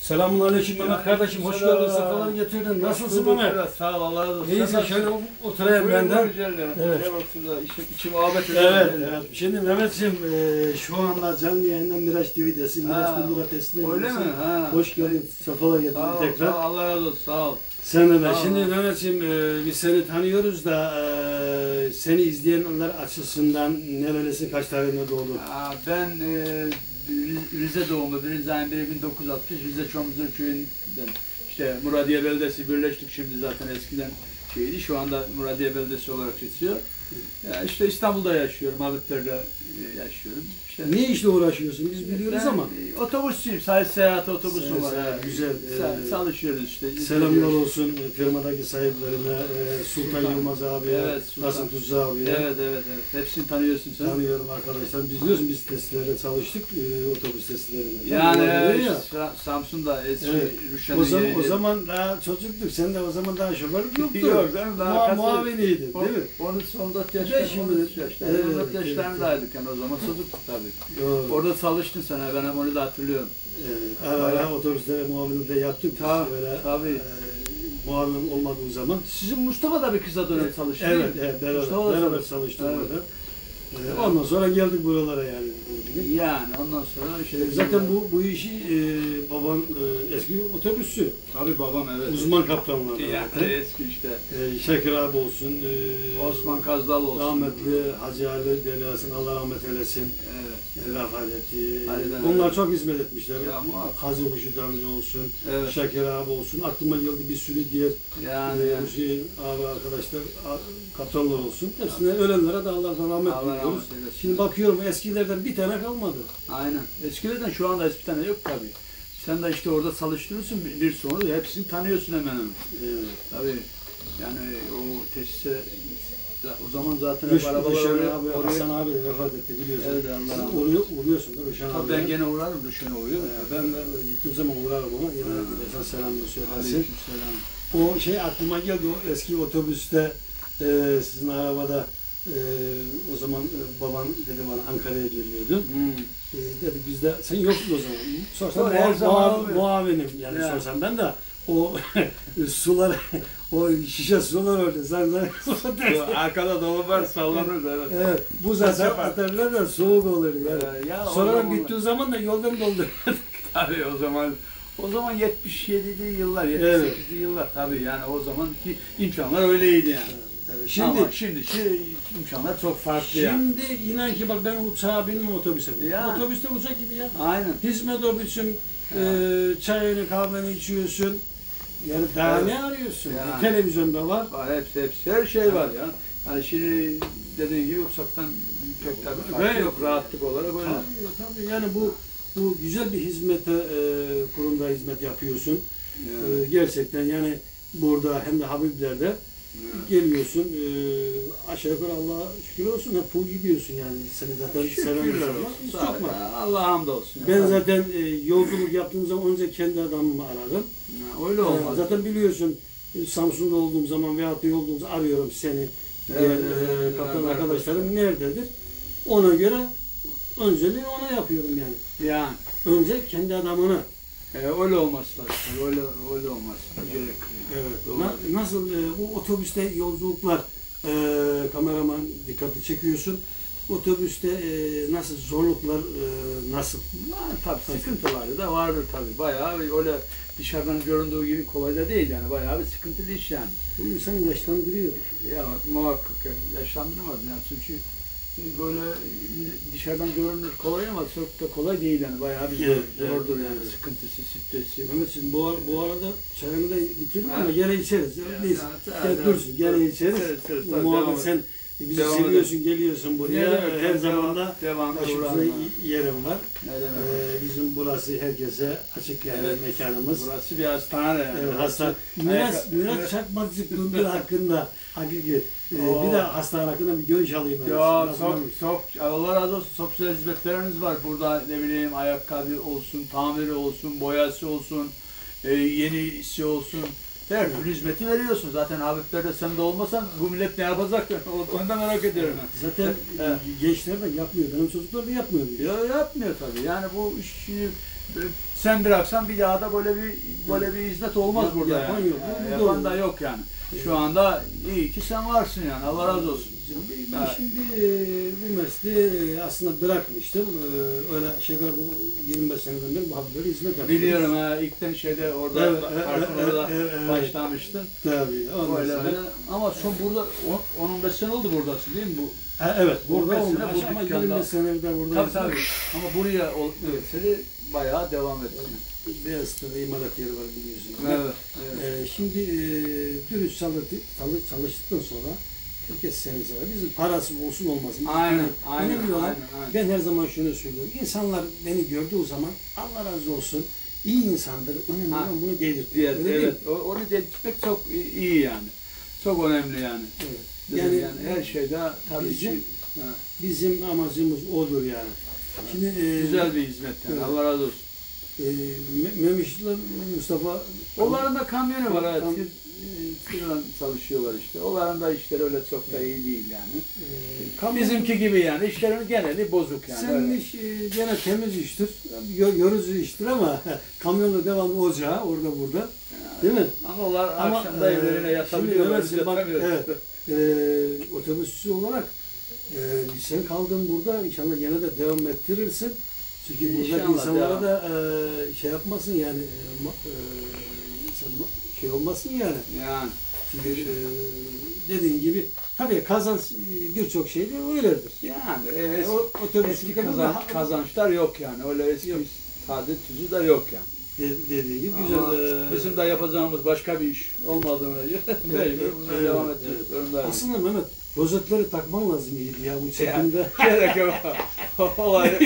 Selamünaleyküm Mehmet kardeşim, hoş geldin, sefalar getirdin. Nasılsın Mehmet? Sağ ol, Allah razı olsun. İyisin, şöyle oturayım ben de. Evet. İçim ağabey. Evet. Şimdi Mehmetciğim, şu anda canlı yayından Miraç TV'desin. Miraç Kundura Testi'ne. Öyle mi? Hoş geldin, sefalar getirdin tekrar. Sağ ol, Allah razı olsun, sağ ol. Sen de ben. Şimdi Mehmetciğim, biz seni tanıyoruz da seni izleyenler açısından nerelisin, kaç tarihinde doğdun? Ben Rize doğumlu, 1. ayın 1'i 1960, Rize Çomuzur köyünden. İşte Muradiye Beldesi birleştik şimdi zaten eskiden şeydi, şu anda Muradiye Beldesi olarak geçiyor. Ya işte İstanbul'da yaşıyorum, Habibler'de yaşıyorum. İşte, ne işle uğraşıyorsun? Biz biliyoruz ama. Otobüsçüyüm, seyahat otobüsüm var. Güzel. Çalışıyoruz işte. Selamlar olsun firmadaki sahiplerine, Sultan Yılmaz abi, Nasım Tuzcu abi. Evet. Hepsini tanıyorsun sen. Tanıyorum arkadaşlar. Biz biliyorsun, biz testlerde çalıştık, otobüs testlerinde. Yani Samsun'da eski Rüşen'in o zaman daha çocuktuk. Sen de o zaman daha şoförlük yoktu. Yok, ben daha muaviniydin, değil mi? 14 yaşlarındaydık yani, o zaman çocuktuk tabii. Doğru. Orada çalıştın sen, ben hem onu da hatırlıyorum. Ara otobüslere muavinlik de yaptık. Tabii. Muavin olmadığı zaman. Sizin Mustafa da bir kısa dönem çalıştı. Evet, beraber çalıştık orada. Ondan sonra geldik buralara yani. Yani ondan sonra işte zaten bu işi baban eski otobüsçü. Tabii babam, evet. Uzman kaptanlar. Yani eski işte. Şakir abi olsun. Osman Kazdal olsun. Rahmetli Hacı Ali Delasın, Allah rahmet eylesin. Evet. Vefat etti. Onlar Onlar çok hizmet etmişler. Hazır Kuşu amca olsun. Evet. Şakir abi olsun. Aklıma geldi bir sürü diğer Hüseyin abi arkadaşlar, kaptanlar olsun. Hepsine ölenlere de Allah'tan rahmet diliyoruz. Şimdi bakıyorum eskilerden bir tane kalmadı. Aynen. Eskilerden şu anda bir tane yok tabii. Sen de işte orada çalıştırırsın bir sonra hepsini tanıyorsun hemen hemen. Evet. Tabii. Yani o tesise o zaman zaten hep arabalar oraya. Hasan abi de vefat etti biliyorsun. Evet, Allah. Uğruyorsun da Rüşen abi. Ben gene uğrarım, Rüşen'e uğruyor. Ben de gittiğim zaman uğrarım ona. Yine gidersen selamını söylersin. Aleykümselam. O şey aklıma geldi, o eski otobüste sizin arabada o zaman baban dedi bana Ankara'ya geliyordu. Dedi bizde sen yoktun o zaman. Sorsam muavinim yani sorsam ben de o sular, o şişe sular orada. Arkada dolap var, sallanır. Evet. Bu zaten atarlar da soğuk olur yani. Sonradan bittiği zaman da yoldan dolduruyor. Tabii o zaman 77'li yıllar, 78'li yıllar tabii yani o zamanki imkanlar öyleydi yani. Evet. Ama şimdi imkanlar çok farklı yani. Şimdi inan ki bak ben uçağa bindim, otobüse bindim. Otobüste uçak gibi ya. Aynen. Hizmet otobüsün, çayını kahveni içiyorsun. Yani daha ne arıyorsun? Yani. Televizyonda var. Hepsi her şey var ya. Yani şimdi dediğin gibi uçaktan pek tabii farkı yok, rahatlık olarak öyle. Tabii yani bu güzel bir hizmete, kurumda hizmet yapıyorsun. Gerçekten yani burada hem de Habibler'de geliyorsun. Aşağı yukarı Allah'a şükür olsun. Hep pul gidiyorsun yani. Seni zaten selamlar. Allah'a hamdolsun. Ben zaten yolculuk yaptığım zaman önce kendi adamımı ararım. Öyle olmaz. Zaten biliyorsun Samsun'da olduğum zaman veyahut da yolda arıyorum seni. Kaptan arkadaşlarım nerededir? Ona göre önceliği ona yapıyorum yani. Yani. Önce kendi adamını. Öyle olmaz tabii. Öyle olmaz. Evet. Nasıl bu otobüste yolculuklar, kameraman dikkatli çekiyorsun. Otobüste nasıl zorluklar nasıl? Tabii sıkıntıları da vardır tabii. Bayağı öyle dışarıdan göründüğü gibi kolay da değil yani. Bayağı bir sıkıntılı iş yani. Bu insanı yaşlandırıyor. Ya muhakkak yaşlandırmaz yani çünkü böyle dışarıdan görünür kolay ama çok da kolay değil yani. Bayağı bir zordur yani. Sıkıntısı, stresi. Mehmetciğim bu arada çayını da bitirdim ama gene içeriz. Neyse. Dursun gene içeriz. Muhabbet sen bizi seviyorsun, geliyorsun buraya. Her zaman da başımıza yerim var. Bizim burası herkese açık yani mekanımız. Burası bir hastane yani. Evet, hastane. Miraç Çakmakçı Kundura hakkında hakiki bir de hastane hakkında bir görüş alayım. Ya çok Allah razı olsun, çok güzel hizmetleriniz var. Burada ne bileyim ayakkabı olsun, tamiri olsun, boyası olsun, yenisi olsun. Her türlü hizmeti veriyorsun. Zaten Habibler'de sen de olmasan bu millet ne yapacak? Ondan merak ediyorum. Zaten gençler de yapmıyor. Benim çocuklar da yapmıyor. Ya yapmıyor tabii. Yani bu işi Sen bıraksan bir daha da böyle bir hizmet olmaz burada yapan yani. yok. Yapan da yok yani. Şu anda iyi ki sen varsın yani. Allah razı olsun. Ben şimdi bu mesleği aslında bırakmıştım. Öyle şeyler bu 25 seneden beri bu haberi hizmet yapıyorum. Biliyorum ha, ilkten şeyde orada parkın orada başlamıştın. Tabii. Öyle. Ama son burada 15 sene oldu buradasın değil mi bu? Evet, burada 15 sene olmuş ama 25 senedir de burada. Tabii. Ama buraya seni bayağı devam ettin. Beyazıt'ta imalat yeri var biliyorsun. Evet. Şimdi dürüst çalıştıktan sonra herkes seni sever. Bizim parası olsun olmasın. Aynen. Önemli olan, ben her zaman şunu söylüyorum. İnsanlar beni gördüğü zaman Allah razı olsun, iyi insandır. Önemli olan bunu delirtiyor. Evet. Onu delirtmek çok iyi yani. Çok önemli yani. Evet. Yani her şeyde tabii ki bizim amacımız odur yani. Şimdi güzel bir hizmet yani. Evet. Allah razı olsun. Memiş'le Mustafa onların da kamyonu var, evet. Tırla çalışıyorlar işte. Onların da işleri öyle çok da iyi değil yani. Bizimki gibi yani. İşlerin geneli bozuk yani. Senin iş gene temiz iştir. Yorucu iştir ama kamyonla devamlı olacağı orada burada. Değil mi? Ama onlar akşamda evlerine yatabiliyorlar. Evet. Otobüsçü olarak sen kaldın burada. İnşallah yine de devam ettirirsin. Çünkü buradaki insanlara da şey yapmasın yani şey olmasın yani. Yani. Çünkü dediğin gibi tabii kazanç birçok şey de öyledir. Yani evet. Eski kazançlar yok yani. Öyle eski sade tuzu da yok yani. Dediği gibi güzel. Bizim de yapacağımız başka bir iş olmadığına göre buna devam edeceğiz. Aslında Mehmet rozetleri takman lazım iyiydi ya bu çekimde. Gerek yok. Olay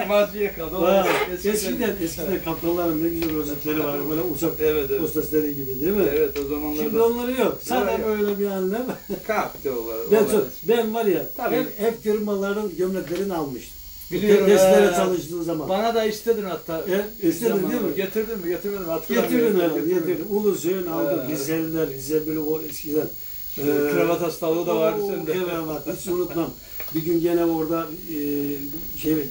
maziye kaldı. Eskiden kaptanların ne güzel rozetleri var. Böyle uçak hostesleri gibi değil mi? Evet o zamanlarda. Şimdi onları yok. Sadece öyle bir anlam. Kalktı onlar. Ben var ya hep firmaların gömleklerini almıştım. Biliyorum. Testlere çalıştığı zaman. Bana da istedin hatta. İstedin değil mi? Getirdin mi? Getirmedin mi? Getirdin herhalde. Getirdin. Ulusoy'un aldım. Rizeliler böyle o eskiden. Kravat hastalığı da vardı sende. Kravat hiç unutmam. Bir gün gene orada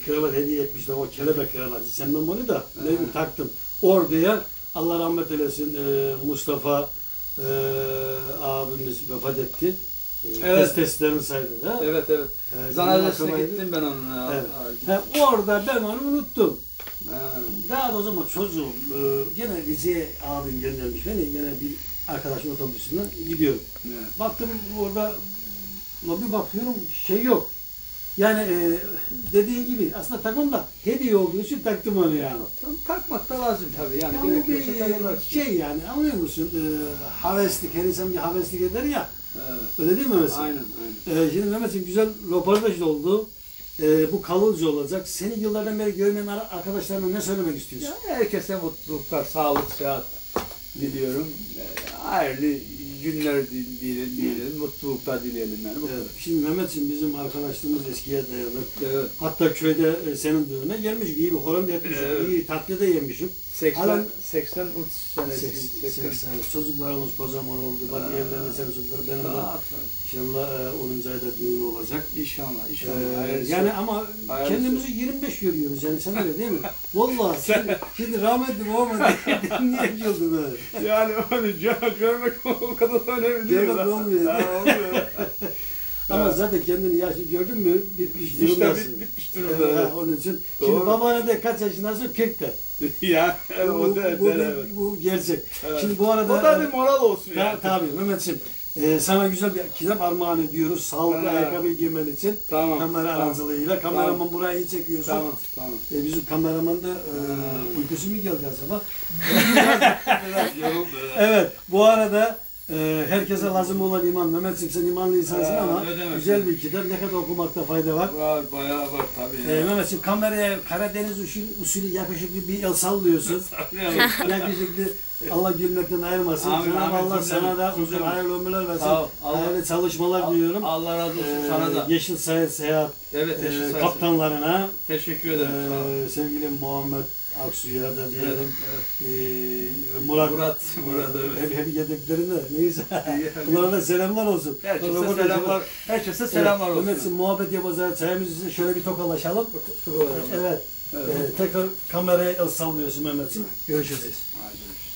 kravat hediye etmişler. O kelebek kravat. Hiç sevmem onu da. Ben taktım. Orduya Allah rahmet eylesin Mustafa abimiz vefat etti. Testlerini saydı da. Evet. Zanadesine gittim ben onunla. Evet. Orada ben onu unuttum. Daha da o zaman çocuğum. Gene Rize'ye abim göndermiş beni. Gene bir arkadaşın otobüsünden gidiyorum. Evet. Baktım orada bir bakıyorum şey yok. Yani dediğin gibi aslında takmam da hediye olduğu için taktım onu yani. Takmak da lazım tabii yani. Ya bu bir şey yani anlıyor musun? Haveslik, her insan bir haveslik eder ya. Evet. Öyle değil mi Mehmet? Aynen. Şimdi Mehmet'ciğim güzel röportaj oldu. Bu kalıcı olacak. Seni yıllardan beri görmeyen arkadaşlarına ne söylemek istiyorsun? Ya herkese mutluluklar, sağlık, sıhhat diliyorum. Hayırlı günler dileyelim, mutluluklar dileyelim yani. Evet. Şimdi Mehmet'ciğim bizim arkadaşlığımız eskiye dayanır. Evet. Hatta köyde senin düğüne gelmişik, iyi bir horon da etmişik, iyi tatlı da yemişik. 83 senesi. 80. Çocuklarımız kocaman oldu. Bak evlerinde senin çocukları benim de inşallah 10. ayda düğün olacak. İnşallah. Yani ama kendimizi 25 görüyoruz yani sen öyle değil mi? Vallahi şimdi rahmetli babama niye güldün böyle? Yani onu görmek o kadar önemli değil. Görmek olmuyor. Ama zaten kendini yaşlı gördün mü bitmiş durumdasın. İşte bitmiş durumda. Onun için. Doğru. Şimdi babana de kaç yaşındasın? 40'ta. Ya bu gerçek. Evet. Şimdi bu arada o da bir moral olsun yani. Tabii Mehmetciğim. Sana güzel bir kitap armağan ediyoruz. Sağlıklı ayakkabı giymen için. Tamam. Kamera aracılığıyla. Kameraman burayı iyi çekiyorsun. Tamam. Bizim kameraman da uykusu mu geldi acaba? Biraz yoruldu. Evet. Bu arada herkese lazım olan iman. Mehmetciğim sen imanlı insansın ama güzel bir kitap. Ne kadar okumakta fayda var. Bayağı var tabii. Mehmetciğim kameraya Karadeniz usulü yakışıklı bir el sallıyorsun. Yakışıklı. Allah gülmekten ayırmasın. Allah sana da uzun hayırlı ömürler versin. Hayırlı çalışmalar diliyorum. Allah razı olsun sana da. Yeşil Seyahat kaptanlarına. Teşekkür ederim. Sevgili Muhammed Aksu'ya da diyelim. Murat hep yedeklerinde neyse. Bunlara da selamlar olsun. Herkese selamlar olsun. Muhabbet yapacağız. Çayımızı şöyle bir tokalaşalım. Evet. Evet. Tekrar kameraya el sallıyorsun Mehmetciğim. Görüşürüz. Hadi görüşürüz.